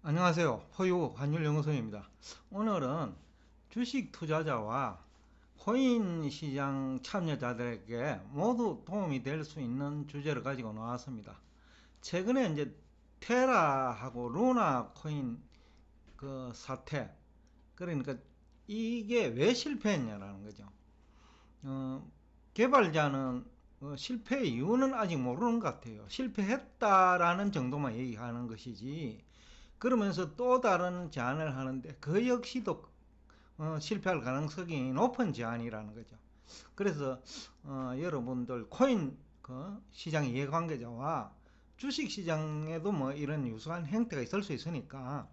안녕하세요. 호유 환율연구소입니다. 오늘은 주식 투자자와 코인 시장 참여자들에게 모두 도움이 될 수 있는 주제를 가지고 나왔습니다. 최근에 이제 테라하고 루나 코인 그 사태, 그러니까 이게 왜 실패했냐라는 거죠. 개발자는 실패 이유는 아직 모르는 것 같아요. 실패했다라는 정도만 얘기하는 것이지, 그러면서 또 다른 제안을 하는데 그 역시도 실패할 가능성이 높은 제안이라는 거죠. 그래서 여러분들 코인 그 시장 이해관계자와 주식 시장에도 뭐 이런 유사한 행태가 있을 수 있으니까,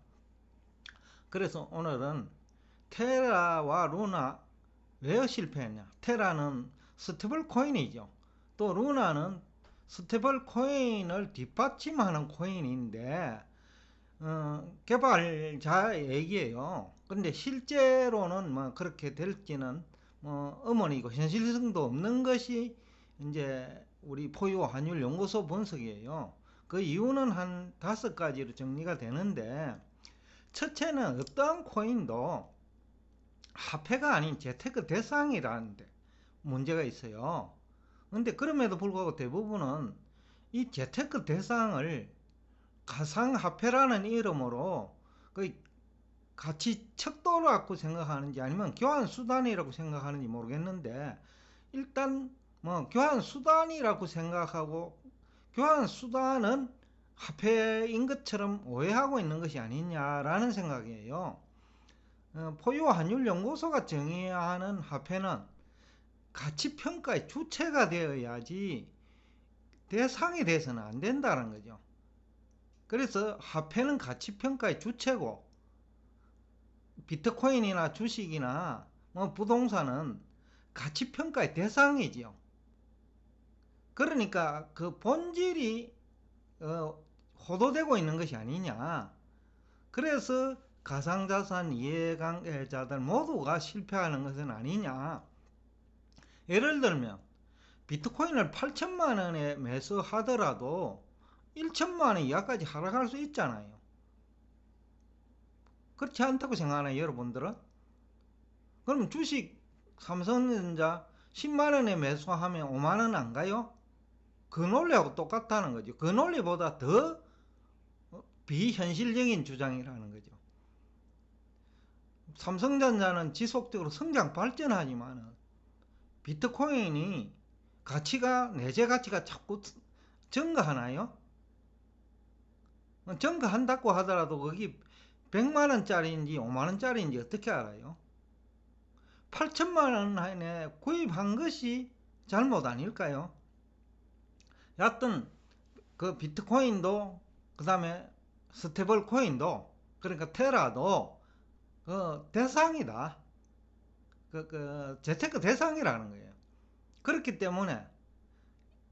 그래서 오늘은 테라와 루나 왜 실패했냐. 테라는 스테이블 코인이죠. 또 루나는 스테이블 코인을 뒷받침하는 코인인데 개발자 얘기예요. 근데 실제로는 뭐 그렇게 될지는 뭐 음원이고 현실성도 없는 것이 이제 우리 포유 환율 연구소 분석이에요. 그 이유는 한 5가지로 정리가 되는데, 첫째는 어떠한 코인도 화폐가 아닌 재테크 대상이라는데 문제가 있어요. 근데 그럼에도 불구하고 대부분은 이 재테크 대상을 가상화폐라는 이름으로 그 같이 척도라고 생각하는지 아니면 교환수단이라고 생각하는지 모르겠는데, 일단 뭐 교환수단이라고 생각하고 교환수단은 화폐인 것처럼 오해하고 있는 것이 아니냐라는 생각이에요. 포유환율연구소가 정의하는 화폐는 가치평가의 주체가 되어야지 대상이 돼서는 안 된다는 거죠. 그래서 화폐는 가치평가의 주체고, 비트코인이나 주식이나 뭐 부동산은 가치평가의 대상이지요. 그러니까 그 본질이 호도되고 있는 것이 아니냐. 그래서 가상자산 이해관계자들 모두가 실패하는 것은 아니냐. 예를 들면 비트코인을 8천만 원에 매수하더라도 1천만 원 이하까지 하락할 수 있잖아요. 그렇지 않다고 생각하나요, 여러분들은? 그럼 주식 삼성전자 10만원에 매수하면 5만원 안 가요? 그 논리하고 똑같다는 거죠. 그 논리보다 더 비현실적인 주장이라는 거죠. 삼성전자는 지속적으로 성장 발전하지만 비트코인이 가치가, 내재 가치가 자꾸 증가하나요? 증가한다고 하더라도 거기 100만원짜리인지 5만원짜리인지 어떻게 알아요? 8천만 원에 구입한 것이 잘못 아닐까요? 여하튼 그 비트코인도, 그 다음에 스테이블 코인도, 그러니까 테라도 그 대상이다. 그 재테크 대상이라는 거예요. 그렇기 때문에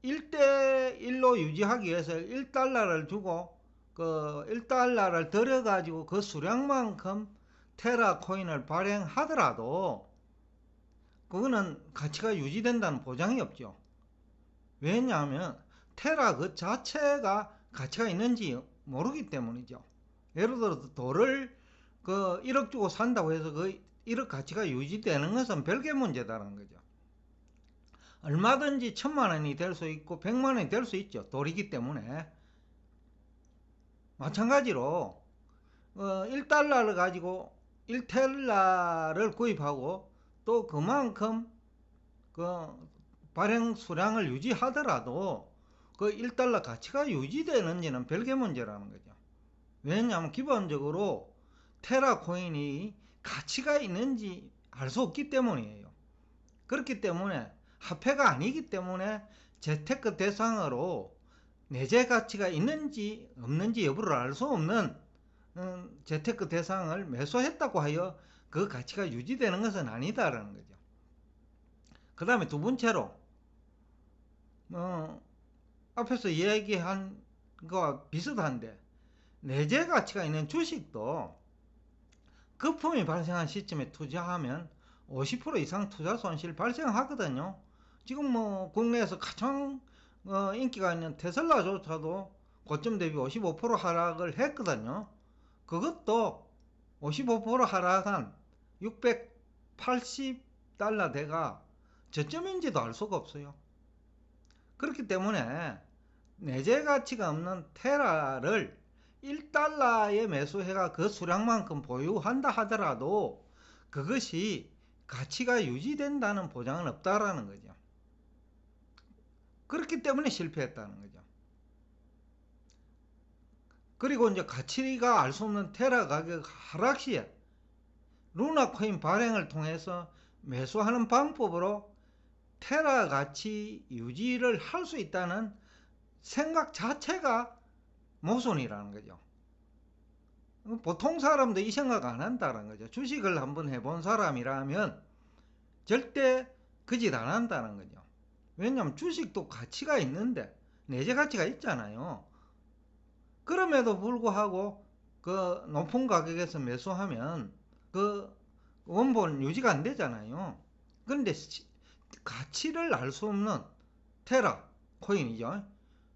1대1로 유지하기 위해서 1달러를 주고 그 1달러를 들여가지고 그 수량만큼 테라 코인을 발행하더라도 그거는 가치가 유지된다는 보장이 없죠. 왜냐하면 테라 그 자체가 가치가 있는지 모르기 때문이죠. 예를 들어서 돌을 그 1억 주고 산다고 해서 그 1억 가치가 유지되는 것은 별개 문제다라는 거죠. 얼마든지 1,000만 원이 될 수 있고 100만 원이 될 수 있죠. 돌이기 때문에. 마찬가지로 1달러를 가지고 1텔라를 구입하고 또 그만큼 그 발행 수량을 유지하더라도 그 1달러 가치가 유지되는지는 별개 문제라는 거죠. 왜냐하면 기본적으로 테라 코인이 가치가 있는지 알 수 없기 때문이에요. 그렇기 때문에 화폐가 아니기 때문에 재테크 대상으로 내재 가치가 있는지 없는지 여부를 알 수 없는 재테크 대상을 매수했다고 하여 그 가치가 유지되는 것은 아니다라는 거죠. 그 다음에 두 번째로 앞에서 이야기한 거와 비슷한데, 내재 가치가 있는 주식도 거품이 발생한 시점에 투자하면 50% 이상 투자 손실 발생하거든요. 지금 뭐 국내에서 가장 인기가 있는 테슬라조차도 고점 대비 55% 하락을 했거든요. 그것도 55% 하락한 680달러 대가 저점인지도 알 수가 없어요. 그렇기 때문에 내재 가치가 없는 테라를 1달러에 매수해가 그 수량만큼 보유한다 하더라도 그것이 가치가 유지된다는 보장은 없다라는 거죠. 그렇기 때문에 실패했다는 거죠. 그리고 이제 가치가 알 수 없는 테라 가격 하락 시에 루나 코인 발행을 통해서 매수하는 방법으로 테라 가치 유지를 할 수 있다는 생각 자체가 모순이라는 거죠. 보통 사람도 이 생각 안 한다는 거죠. 주식을 한번 해본 사람이라면 절대 그 짓 안 한다는 거죠. 왜냐하면 주식도 가치가 있는데 내재 가치가 있잖아요. 그럼에도 불구하고 그 높은 가격에서 매수하면 그 원본 유지가 안 되잖아요. 그런데 가치를 알 수 없는 테라 코인이죠.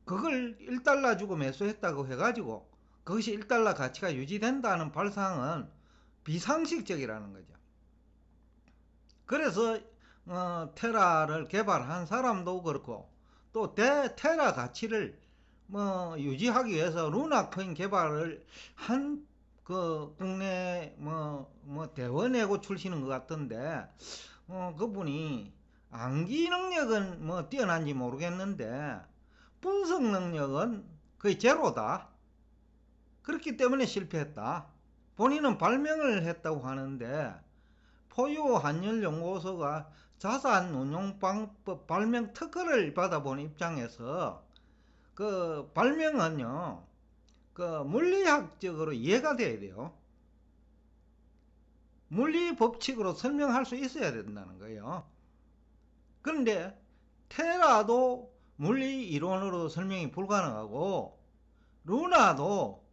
그걸 1달러 주고 매수했다고 해가지고 그것이 1달러 가치가 유지된다는 발상은 비상식적이라는 거죠. 그래서 테라를 개발한 사람도 그렇고 또 테라 가치를 유지하기 위해서 루나 코인 개발을 한 그 국내 대원외고 출신인 것 같던데 그분이 암기 능력은 뛰어난지 모르겠는데 분석 능력은 거의 제로다. 그렇기 때문에 실패했다. 본인은 발명을 했다고 하는데 포유 한율연구소가 자산운용방법 발명 특허를 받아본 입장에서 그 발명은요, 그 물리학적으로 이해가 돼야 돼요. 물리 법칙으로 설명할 수 있어야 된다는 거예요. 그런데 테라도 물리 이론으로 설명이 불가능하고 루나도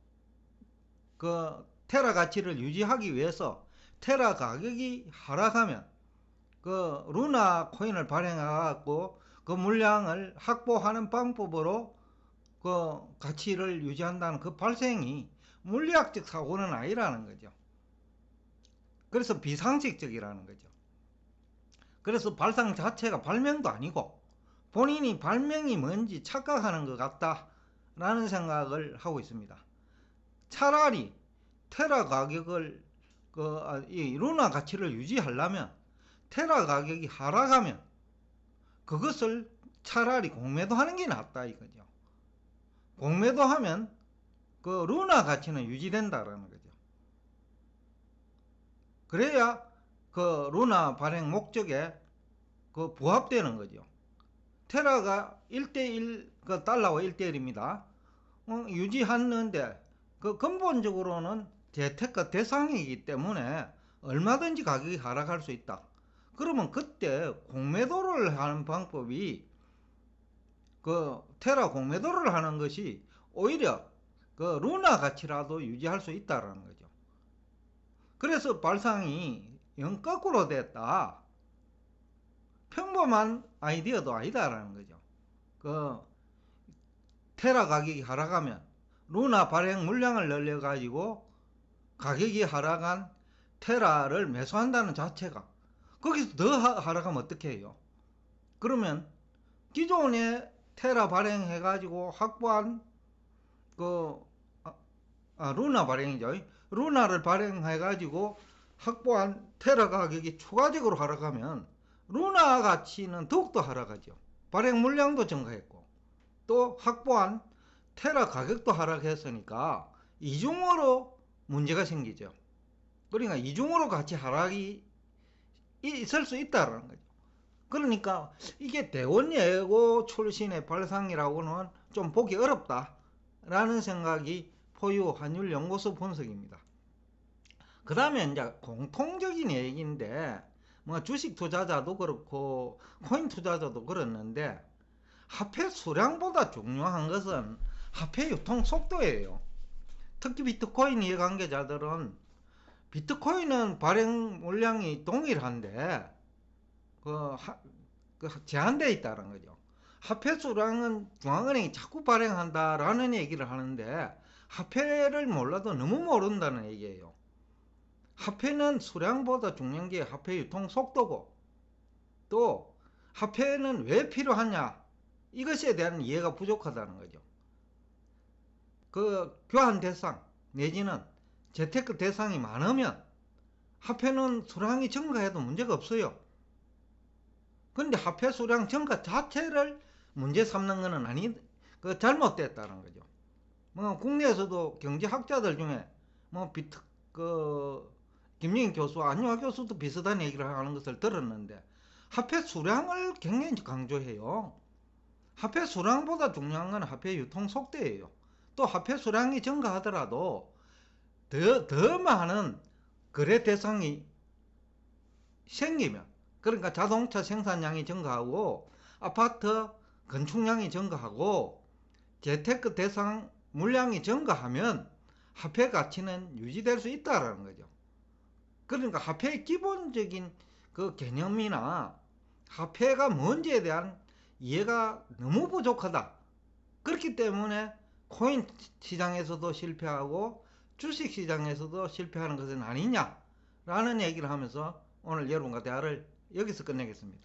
그 테라 가치를 유지하기 위해서 테라 가격이 하락하면 그 루나 코인을 발행해갖고 그 물량을 확보하는 방법으로 그 가치를 유지한다는 그 발생이 물리학적 사고는 아니라는 거죠. 그래서 비상식적이라는 거죠. 그래서 발상 자체가 발명도 아니고 본인이 발명이 뭔지 착각하는 것 같다라는 생각을 하고 있습니다. 차라리 테라 가격을 이 루나 가치를 유지하려면 테라 가격이 하락하면 그것을 차라리 공매도 하는 게 낫다 이거죠. 공매도 하면 그 루나 가치는 유지된다라는 거죠. 그래야 그 루나 발행 목적에 그 부합되는 거죠. 테라가 1대1 그 달러와 1대1입니다. 유지하는데 그 근본적으로는 재테크 대상이기 때문에 얼마든지 가격이 하락할 수 있다. 그러면 그때 공매도를 하는 방법이 그 테라 공매도를 하는 것이 오히려 그 루나 가치라도 유지할 수 있다라는 거죠. 그래서 발상이 영 거꾸로 됐다. 평범한 아이디어도 아니다라는 거죠. 그 테라 가격이 하락하면 루나 발행 물량을 늘려가지고 가격이 하락한 테라를 매수한다는 자체가 거기서 더 하락하면 어떻게 해요? 그러면 기존에 테라 발행해가지고 확보한 그 루나 발행이죠. 루나를 발행해가지고 확보한 테라 가격이 추가적으로 하락하면 루나 가치는 더욱더 하락하죠. 발행 물량도 증가했고 또 확보한 테라 가격도 하락했으니까 이중으로 문제가 생기죠. 그러니까 이중으로 같이 하락이 있을 수 있다는 거죠. 그러니까 이게 대원예고 출신의 발상이라고는 좀 보기 어렵다라는 생각이 포유 환율연구소 분석입니다. 그 다음에 이제 공통적인 얘기인데 주식 투자자도 그렇고 코인 투자자도 그렇는데 화폐 수량보다 중요한 것은 화폐 유통 속도예요. 특히 비트코인 이해관계자들은 비트코인은 발행 물량이 동일한데 제한되어 있다는 거죠. 화폐 수량은 중앙은행이 자꾸 발행한다라는 얘기를 하는데 화폐를 몰라도 너무 모른다는 얘기예요. 화폐는 수량보다 중요한 게 화폐 유통 속도고, 또 화폐는 왜 필요하냐, 이것에 대한 이해가 부족하다는 거죠. 그 교환 대상 내지는 재테크 대상이 많으면 화폐는 수량이 증가해도 문제가 없어요. 근데 화폐 수량 증가 자체를 문제 삼는 것은 잘못됐다는 거죠. 뭐 국내에서도 경제학자들 중에 뭐 김영인 교수, 안유아 교수도 비슷한 얘기를 하는 것을 들었는데, 화폐 수량을 굉장히 강조해요. 화폐 수량보다 중요한 건 화폐 유통 속도예요. 또 화폐 수량이 증가하더라도 더 많은 거래 대상이 생기면, 그러니까 자동차 생산량이 증가하고 아파트 건축량이 증가하고 재테크 대상 물량이 증가하면 화폐 가치는 유지될 수 있다는 거죠. 그러니까 화폐의 기본적인 그 개념이나 화폐가 뭔지에 대한 이해가 너무 부족하다. 그렇기 때문에 코인 시장에서도 실패하고 주식 시장에서도 실패하는 것은 아니냐라는 얘기를 하면서 오늘 여러분과 대화를 여기서 끝내겠습니다.